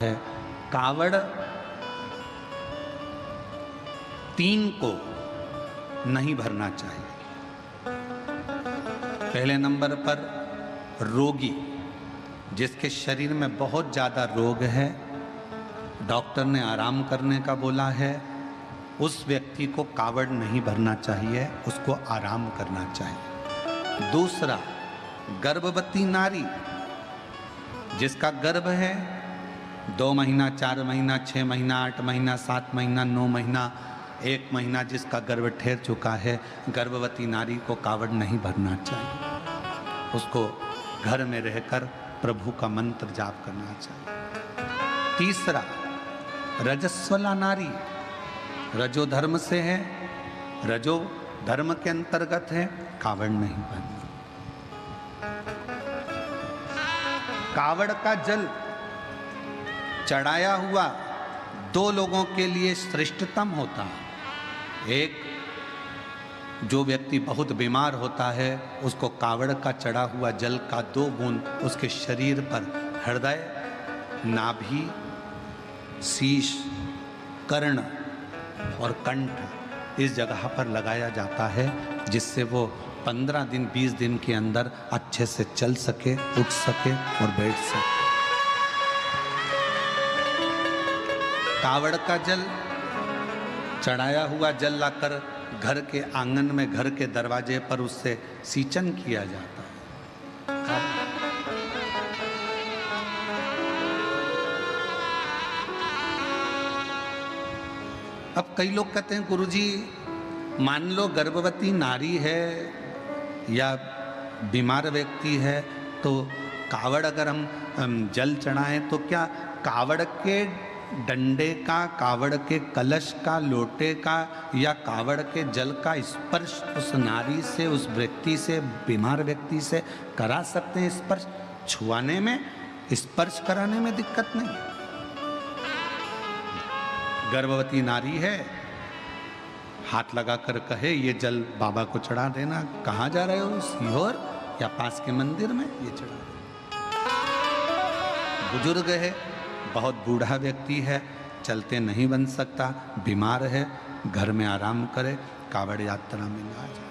है कावड़ 3 को नहीं भरना चाहिए। पहले नंबर पर रोगी, जिसके शरीर में बहुत ज़्यादा रोग है, डॉक्टर ने आराम करने का बोला है, उस व्यक्ति को कावड़ नहीं भरना चाहिए, उसको आराम करना चाहिए। दूसरा, गर्भवती नारी, जिसका गर्भ है 2 महीना, 4 महीना, 6 महीना, 8 महीना, 7 महीना, 9 महीना, 1 महीना जिसका गर्भ ठहर चुका है, गर्भवती नारी को कावड़ नहीं भरना चाहिए। उसको घर में रहकर प्रभु का मंत्र जाप करना चाहिए। तीसरा, रजस्वला नारी, रजो धर्म से है, रजो धर्म के अंतर्गत है, कावड़ नहीं भरना। कावड़ का जल चढ़ाया हुआ 2 लोगों के लिए श्रेष्ठतम होता है। एक, जो व्यक्ति बहुत बीमार होता है, उसको कावड़ का चढ़ा हुआ जल का 2 बूंद उसके शरीर पर हृदय, नाभि, शीश, कर्ण और कंठ इस जगह पर लगाया जाता है, जिससे वो 15 दिन 20 दिन के अंदर अच्छे से चल सके, उठ सके और बैठ सके। कावड़ का जल, चढ़ाया हुआ जल लाकर घर के आंगन में, घर के दरवाजे पर उससे सींचन किया जाता है। अब कई लोग कहते हैं, गुरुजी मान लो गर्भवती नारी है या बीमार व्यक्ति है, तो कावड़ अगर हम जल चढ़ाएं तो क्या कावड़ के डंडे का, कावड़ के कलश का, लोटे का या कावड़ के जल का स्पर्श उस नारी से, उस व्यक्ति से, बीमार व्यक्ति से करा सकते हैं? स्पर्श छुआने में, स्पर्श कराने में दिक्कत नहीं। गर्भवती नारी है, हाथ लगाकर कहे ये जल बाबा को चढ़ा देना। कहाँ जा रहे हो? सीहोर या पास के मंदिर में ये चढ़ा देना। बुजुर्ग है, बहुत बूढ़ा व्यक्ति है, चलते नहीं बन सकता, बीमार है, घर में आराम करे, कावड़ यात्रा में ना जाए।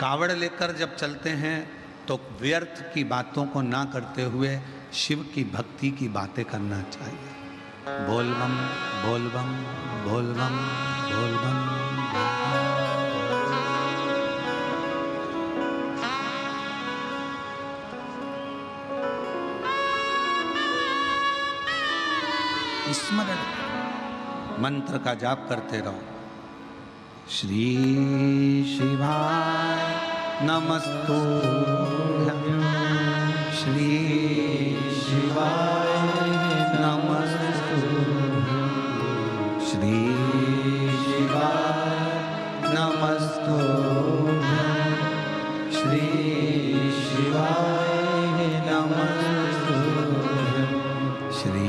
कावड़ लेकर जब चलते हैं तो व्यर्थ की बातों को ना करते हुए शिव की भक्ति की बातें करना चाहिए। बोल बम, बोल बम, बोल बम, बोल बम। स्मरण मंत्र का जाप करते रहो। श्री शिवाय नमस्तुभ्यं, श्री शिवाय नमस्तुभ्यं, श्री शिवाय नमस्तुभ्यं, श्री शिवाय नमस्तुभ्यं, श्री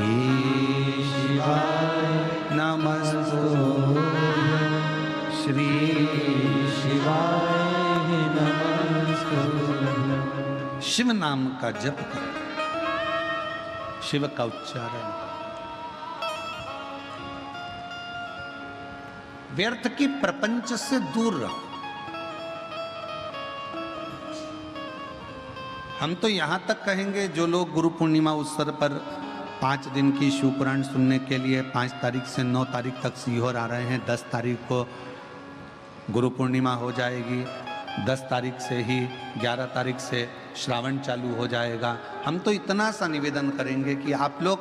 नमस्तुभ्यं, श्री शिवाय नमस्तुभ्यं। शिव नाम का जप करो, शिव का उच्चारण। व्यर्थ की प्रपंच से दूर रहो। हम तो यहां तक कहेंगे, जो लोग गुरु पूर्णिमा अवसर पर 5 दिन की शिव पुराण सुनने के लिए 5 तारीख से 9 तारीख तक सीहोर आ रहे हैं, 10 तारीख को गुरु पूर्णिमा हो जाएगी, 10 तारीख से ही 11 तारीख से श्रावण चालू हो जाएगा। हम तो इतना सा निवेदन करेंगे कि आप लोग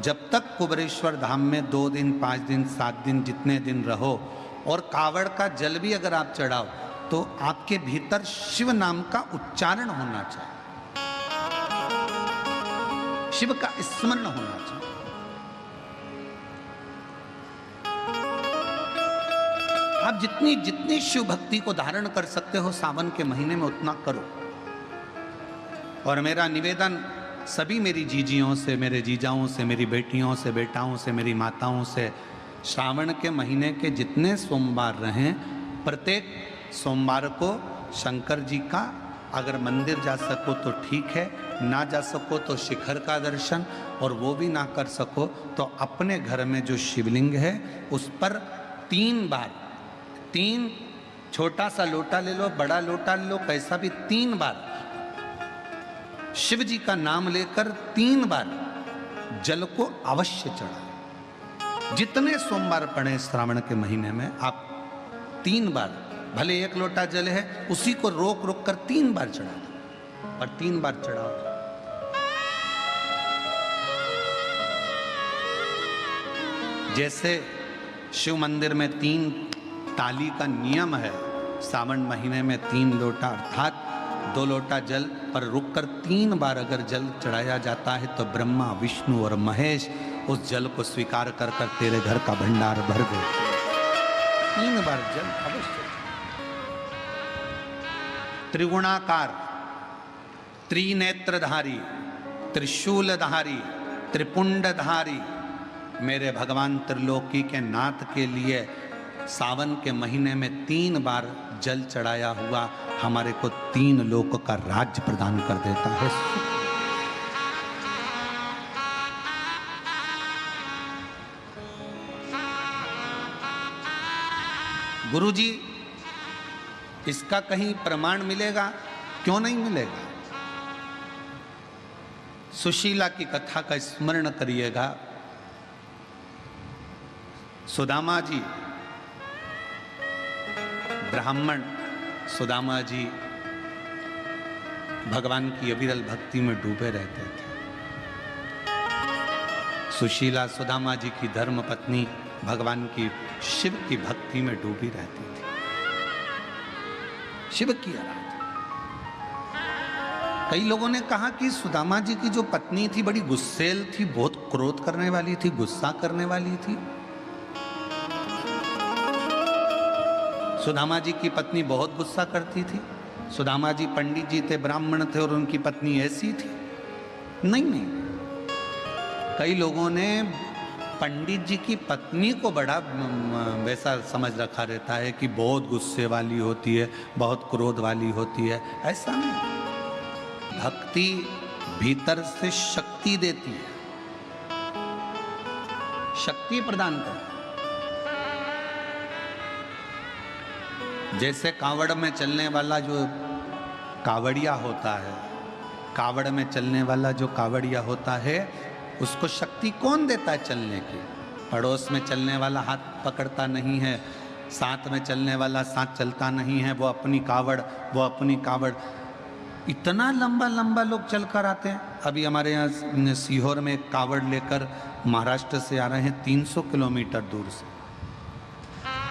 जब तक कुबेरेश्वर धाम में 2 दिन, 5 दिन, 7 दिन, जितने दिन रहो, और कावड़ का जल भी अगर आप चढ़ाओ, तो आपके भीतर शिव नाम का उच्चारण होना चाहिए, शिव का स्मरण होना चाहिए। आप जितनी शिव भक्ति को धारण कर सकते हो सावन के महीने में, उतना करो। और मेरा निवेदन सभी मेरी जीजियों से, मेरे जीजाओं से, मेरी बेटियों से, बेटाओं से, मेरी माताओं से, श्रावण के महीने के जितने सोमवार रहें, प्रत्येक सोमवार को शंकर जी का, अगर मंदिर जा सको तो ठीक है, ना जा सको तो शिखर का दर्शन, और वो भी ना कर सको तो अपने घर में जो शिवलिंग है उस पर 3 बार, 3 छोटा सा लोटा ले लो, बड़ा लोटा ले लो, कैसा भी, 3 बार शिव जी का नाम लेकर 3 बार जल को अवश्य चढ़ाएं। जितने सोमवार पड़े श्रावण के महीने में आप 3 बार, भले 1 लोटा जल है उसी को रोक रोक कर 3 बार चढ़ा दो, और 3 बार चढ़ाओ। जैसे शिव मंदिर में 3 ताली का नियम है, सावन महीने में 3 लोटा अर्थात 2 लोटा जल पर रुककर 3 बार अगर जल चढ़ाया जाता है तो ब्रह्मा, विष्णु और महेश उस जल को स्वीकार कर कर तेरे घर का भंडार भर दे। 3 बार जल अवश्य। त्रिगुणाकार, त्रिनेत्रधारी, त्रिशूलधारी, त्रिपुंडधारी मेरे भगवान त्रिलोकी के नाथ के लिए सावन के महीने में 3 बार जल चढ़ाया हुआ हमारे को 3 लोक का राज्य प्रदान कर देता है। गुरुजी, इसका कहीं प्रमाण मिलेगा? क्यों नहीं मिलेगा? सुशीला की कथा का स्मरण करिएगा। सुदामा जी, ब्राह्मण सुदामा जी भगवान की अविरल भक्ति में डूबे रहते थे। सुशीला सुदामा जी की धर्म पत्नी भगवान की शिव की भक्ति में डूबी रहती थी, शिव की आराधना। कई लोगों ने कहा कि सुदामा जी की जो पत्नी थी बड़ी गुस्सेल थी, बहुत क्रोध करने वाली थी, गुस्सा करने वाली थी। सुदामा जी की पत्नी बहुत गुस्सा करती थी। सुदामा जी पंडित जी थे, ब्राह्मण थे और उनकी पत्नी ऐसी थी? नहीं। कई लोगों ने पंडित जी की पत्नी को बड़ा वैसा समझ रखा रहता है कि बहुत गुस्से वाली होती है, बहुत क्रोध वाली होती है। ऐसा नहीं। भक्ति भीतर से शक्ति देती है, शक्ति प्रदान करती है। जैसे कावड़ में चलने वाला जो कावड़िया होता है, कावड़ में चलने वाला जो कावड़िया होता है उसको शक्ति कौन देता है चलने की? पड़ोस में चलने वाला हाथ पकड़ता नहीं है, साथ में चलने वाला साथ चलता नहीं है, वो अपनी कावड़। इतना लंबा लंबा लोग चल कर आते हैं। अभी हमारे यहाँ सीहोर में कावड़ लेकर महाराष्ट्र से आ रहे हैं 300 किलोमीटर दूर से।